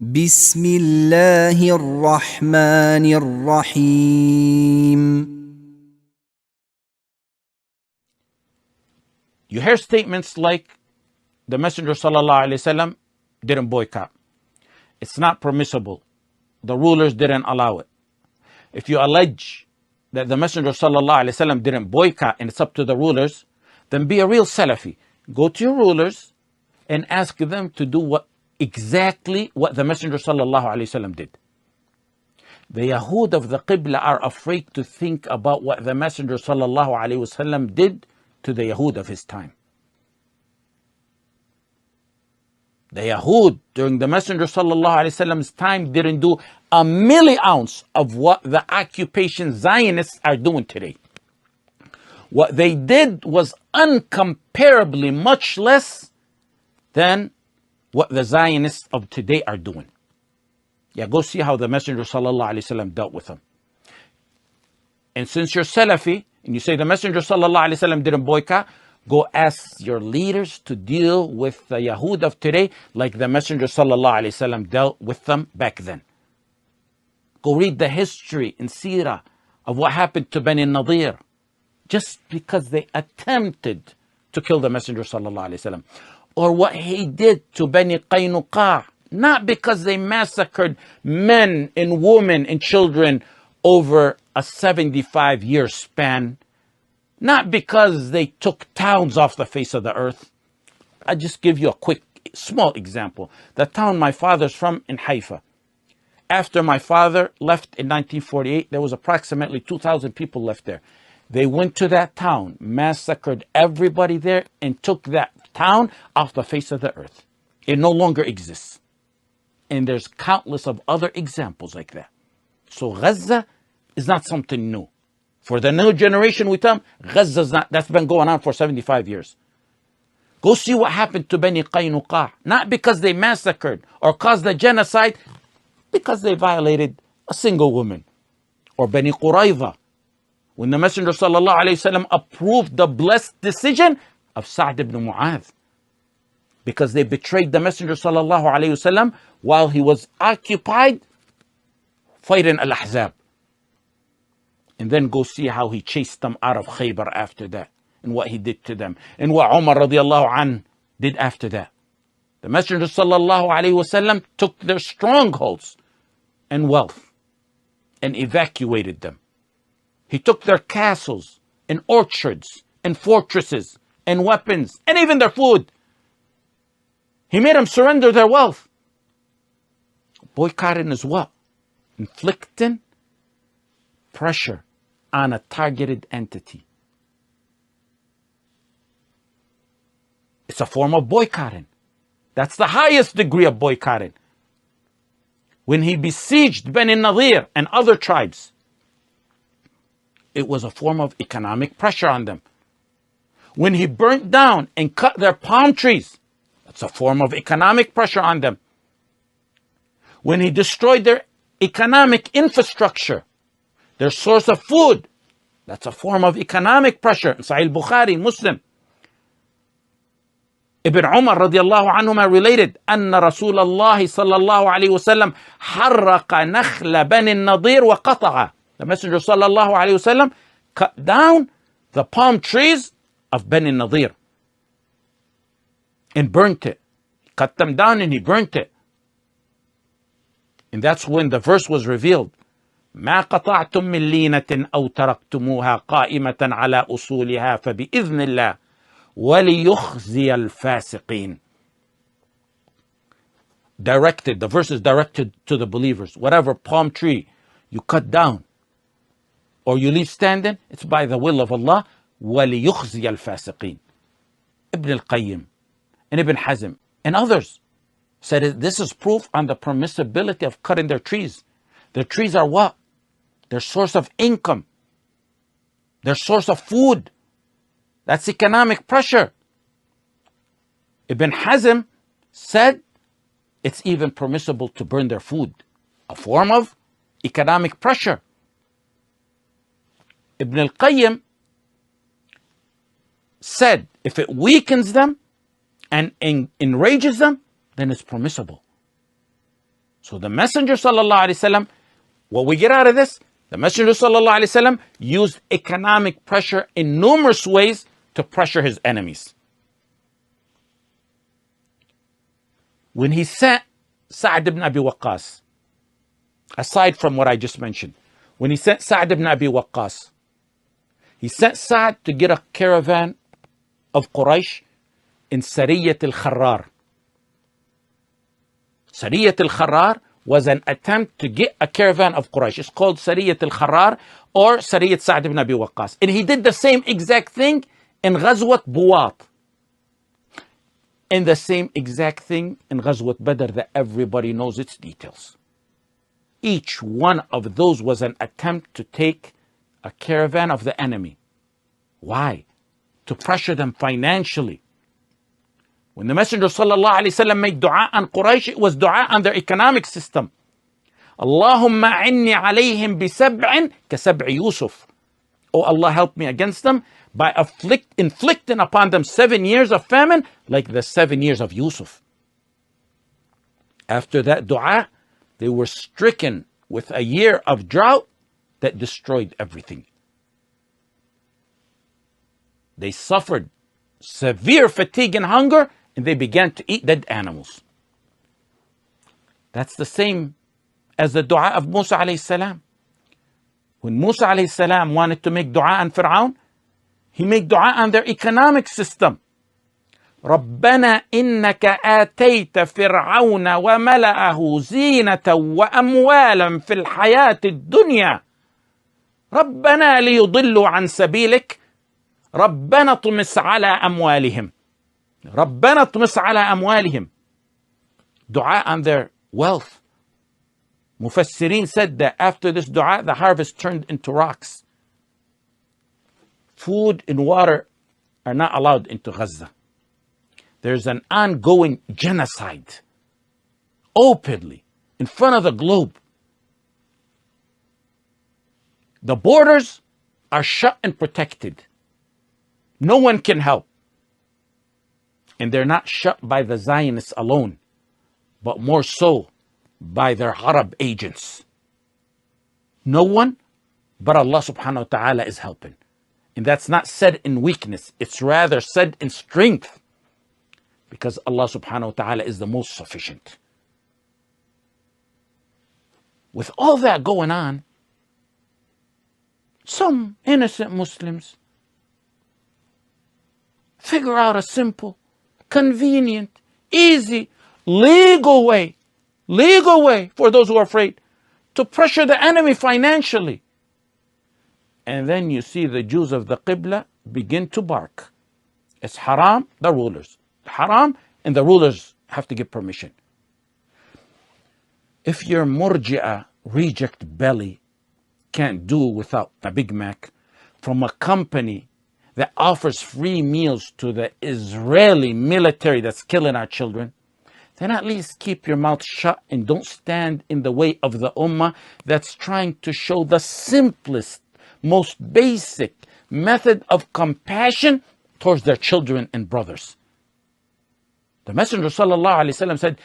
بسم الله الرحمن الرحيم. You hear statements like the Messenger ﷺ didn't boycott. It's not permissible. The rulers didn't allow it. If you allege that the Messenger ﷺ didn't boycott and it's up to the rulers, then be a real Salafi. Go to your rulers and ask them to do exactly what the Messenger ﷺ did. The Yahud of the Qibla are afraid to think about what the Messenger ﷺ did to the Yahud of his time. The Yahud during the Messenger ﷺ's time didn't do a milliounce of what the occupation Zionists are doing today. What they did was uncomparably much less than what the Zionists of today are doing. Yeah, go see how the Messenger ﷺ dealt with them. And since you're Salafi, and you say the Messenger ﷺ didn't boycott, go ask your leaders to deal with the Yahud of today like the Messenger ﷺ dealt with them back then. Go read the history and seerah of what happened to Bani Nadir just because they attempted to kill the Messenger ﷺ. Or what he did to Bani Qaynuqa, not because they massacred men and women and children over a 75-year span, not because they took towns off the face of the earth. I'll just give you a quick, small example. The town my father's from in Haifa. After my father left in 1948, there was approximately 2,000 people left there. They went to that town, massacred everybody there, and took that town off the face of the earth. It no longer exists. And there's countless of other examples like that. So Gaza is not something new. For the new generation we tell them, Gaza's not, that's been going on for 75 years. Go see what happened to Bani Qaynuqa. Not because they massacred or caused a genocide, because they violated a single woman. Or Bani Qurayza, when the Messenger ﷺ approved the blessed decision of Sa'd ibn Mu'adh, because they betrayed the Messenger ﷺ while he was occupied fighting Al-Ahzab. And then go see how he chased them out of Khaybar after that, and what he did to them, and what Umar radiallahu anh did after that. The Messenger ﷺ took their strongholds and wealth and evacuated them. He took their castles and orchards and fortresses and weapons and even their food. He made them surrender their wealth. Boycotting is what? Inflicting pressure on a targeted entity. It's a form of boycotting. That's the highest degree of boycotting. When he besieged Bani Nadir and other tribes, it was a form of economic pressure on them. When he burnt down and cut their palm trees, that's a form of economic pressure on them. When he destroyed their economic infrastructure, their source of food, that's a form of economic pressure. Sahih Bukhari, Muslim. Ibn Umar radiallahu anhuma related, أن رسول الله صلى الله عليه وسلم حرق نخل بني النضير وقطع. The Messenger sallallahu alayhi wasallam cut down the palm trees of Bani Nadir and burnt it. Cut them down and he burnt it. And that's when the verse was revealed. ما قطعتم من لينة أو تركتموها قائمة على أصولها فبإذن الله وليخزي الفاسقين. Directed, the verse is directed to the believers. Whatever palm tree you cut down or you leave standing, it's by the will of Allah. وَلِيُخْزِيَ الْفَاسِقِينَ. Ibn al-Qayyim and Ibn Hazm and others said this is proof on the permissibility of cutting their trees. Their trees are what? Their source of income. Their source of food. That's economic pressure. Ibn Hazm said it's even permissible to burn their food. A form of economic pressure. Ibn al-Qayyim said if it weakens them and enrages them, then it's permissible. So the Messenger sallallahu alaihi wasallam, what we get out of this, the Messenger sallallahu alaihi wasallam used economic pressure in numerous ways to pressure his enemies. When he sent Sa'd ibn Abi Waqqas, aside from what I just mentioned, when he sent Sa'd ibn Abi Waqqas, he sent Sa'd to get a caravan of Quraysh in Sariyat al-Kharrar. Sariyat al-Kharrar was an attempt to get a caravan of Quraysh. It's called Sariyat al-Kharrar or Sariyat Sa'd ibn Abi Waqqas. And he did the same exact thing in Ghazwat Buwat. And the same exact thing in Ghazwat Badr that everybody knows its details. Each one of those was an attempt to take a caravan of the enemy. Why? To pressure them financially. When the Messenger sallallahu alaihi wasallam made dua on Quraysh, it was dua on their economic system. Allahumma a'inni alayhim bisab'in kasab'i Yusuf. Oh Allah, help me against them by inflicting upon them 7 years of famine like the 7 years of Yusuf. After that dua, they were stricken with a year of drought that destroyed everything. They suffered severe fatigue and hunger, and they began to eat dead animals. That's the same as the dua of Musa alayhi salam. When Musa alayhi salam wanted to make dua on Fir'aun, he made dua on their economic system. ربنا إنك آتيت فرعون وملأه زينة وأموالا في الحياة الدنيا ربنا ليضلوا عن سبيلك ربنا طمس على أموالهم ربنا طمس على أموالهم. Dua on their wealth. Mufassirin said that after this dua, the harvest turned into rocks. Food and water are not allowed into Gaza. There's an ongoing genocide, openly, in front of the globe. The borders are shut and protected. No one can help. And they're not shut by the Zionists alone, but more so by their Arab agents. No one but Allah subhanahu wa ta'ala is helping. And that's not said in weakness, it's rather said in strength. Because Allah subhanahu wa ta'ala is the most sufficient. With all that going on, some innocent Muslims figure out a simple, convenient, easy, legal way for those who are afraid to pressure the enemy financially. And then you see the Jews of the Qibla begin to bark. It's haram, the rulers. Haram, and the rulers have to give permission. If your Murji'ah reject belly can't do without a Big Mac from a company that offers free meals to the Israeli military that's killing our children, then at least keep your mouth shut and don't stand in the way of the Ummah that's trying to show the simplest, most basic method of compassion towards their children and brothers. The Messenger sallallahu alaihi wasallam said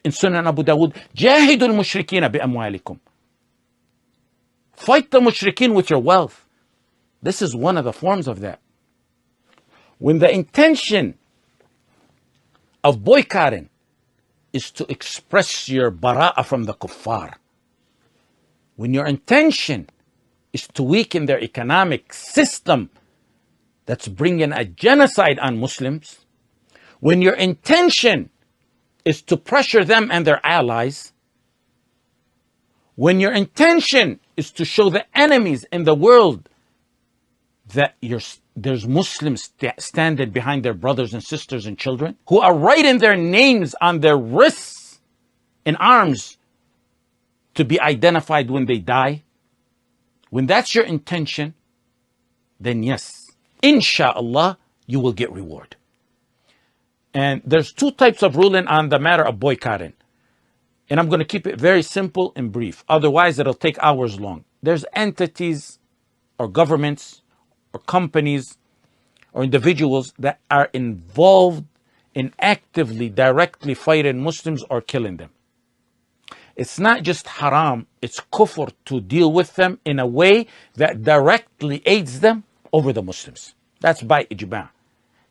in Sunan Abu Dawud, "Jahidul mushrikina bi amwalikum." Fight the mushrikeen with your wealth. This is one of the forms of that. When the intention of boycotting is to express your bara'ah from the kuffar, when your intention is to weaken their economic system that's bringing a genocide on Muslims, when your intention is to pressure them and their allies, when your intention is to show the enemies in the world that there's Muslims standing behind their brothers and sisters and children who are writing their names on their wrists and arms to be identified when they die, when that's your intention, then yes, insha'Allah, you will get reward. And there's two types of ruling on the matter of boycotting. And I'm going to keep it very simple and brief. Otherwise, it'll take hours long. There's entities or governments or companies or individuals that are involved in actively, directly fighting Muslims or killing them. It's not just haram, it's kufr to deal with them in a way that directly aids them over the Muslims. That's by ijma'.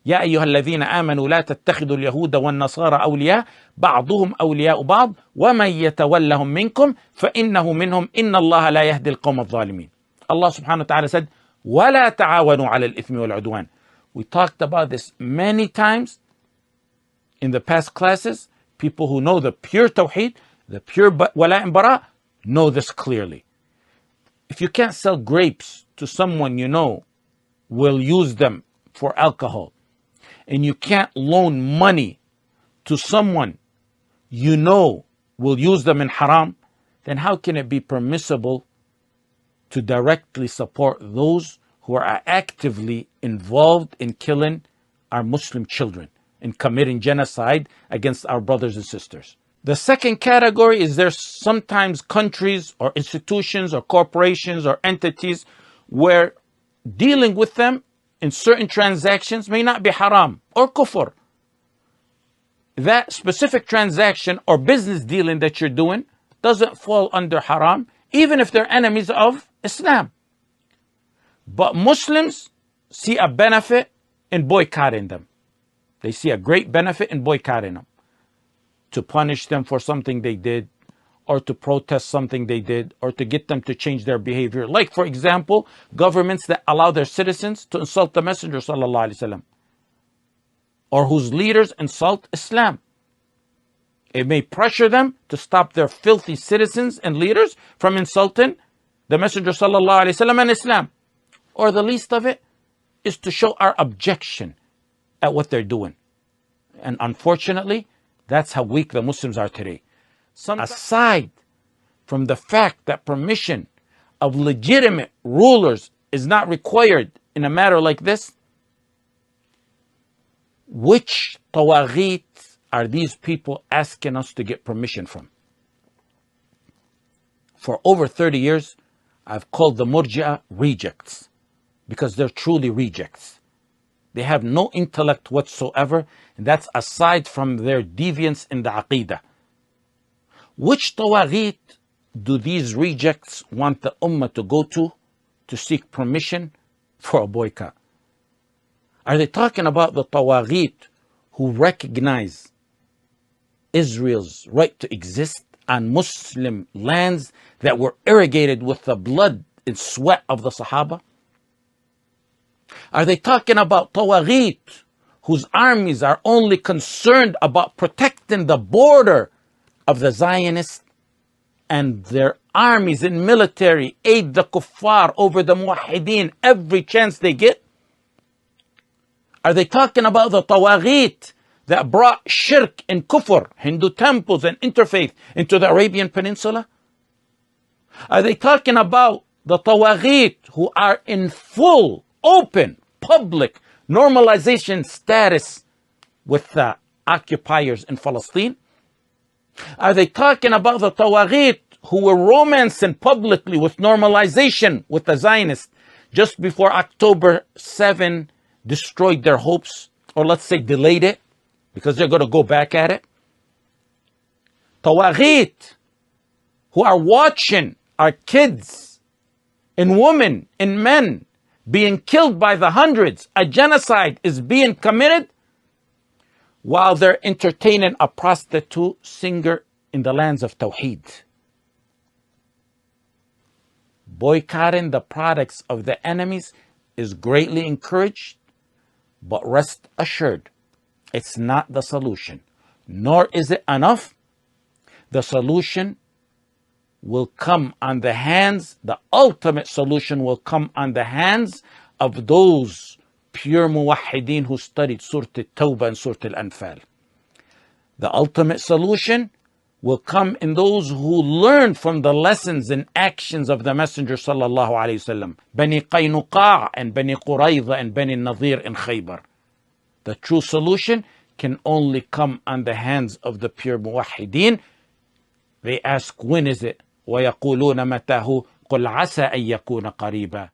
يا أيها الذين آمنوا لا تتخذوا اليهود والنصارى أولياء بعضهم أولياء بعض ومن يتولهم منكم فإنه منهم إن الله لا يهدي القوم الظالمين. Allah subhanahu wa ta'ala said, ولا تعاونوا على الإثم والعدوان. We talked about this many times in the past classes. People who know the pure tawheed, the pure wala and bara, know this clearly. If you can't sell grapes to someone you know will use them for alcohol, and you can't loan money to someone you know will use them in haram, then how can it be permissible to directly support those who are actively involved in killing our Muslim children and committing genocide against our brothers and sisters? The second category is there's sometimes countries or institutions or corporations or entities where dealing with them in certain transactions may not be haram or kufr. That specific transaction or business dealing that you're doing doesn't fall under haram, even if they're enemies of Islam. But Muslims see a benefit in boycotting them. They see a great benefit in boycotting them. To punish them for something they did, or to protest something they did, or to get them to change their behavior. Like, for example, governments that allow their citizens to insult the Messenger sallallahu alaihi wasallam, or whose leaders insult Islam. It may pressure them to stop their filthy citizens and leaders from insulting the Messenger sallallahu alaihi wasallam and Islam. Or the least of it is to show our objection at what they're doing. And unfortunately, that's how weak the Muslims are today. Aside from the fact that permission of legitimate rulers is not required in a matter like this, which tawaghit are these people asking us to get permission from? For over 30 years, I've called the Murji'ah rejects, because they're truly rejects. They have no intellect whatsoever, and that's aside from their deviance in the aqidah. Which tawaghit do these rejects want the ummah to go to seek permission for a boycott? Are they talking about the tawaghit who recognize Israel's right to exist on Muslim lands that were irrigated with the blood and sweat of the Sahaba? Are they talking about tawaghit whose armies are only concerned about protecting the border of the Zionists, and their armies and military aid the kuffar over the muwahideen every chance they get? Are they talking about the tawaghit that brought shirk and kufr, Hindu temples and interfaith, into the Arabian Peninsula? Are they talking about the tawaghit who are in full, open, public normalization status with the occupiers in Palestine? Are they talking about the tawaghit who were romancing publicly with normalization with the Zionists just before October 7 destroyed their hopes, or let's say delayed it, because they're going to go back at it? Tawaghit who are watching our kids and women and men being killed by the hundreds, a genocide is being committed, while they're entertaining a prostitute singer in the lands of Tawheed. Boycotting the products of the enemies is greatly encouraged, but rest assured, it's not the solution, nor is it enough. The solution will come on the hands, the ultimate solution will come on the hands of those pure muwahideen who studied Surah Al-Tawbah and Surah Al-Anfal. The ultimate solution will come in those who learn from the lessons and actions of the Messenger sallallahu alayhi wasallam, Bani Qaynuqa and Bani Qurayza and Bani Nadir in Khaybar. The true solution can only come on the hands of the pure muwahideen. They ask, when is it? وَيَقُولُونَ مَتَاهُ قُلْ عَسَىٰ أَن يَكُونَ قَرِيبًا.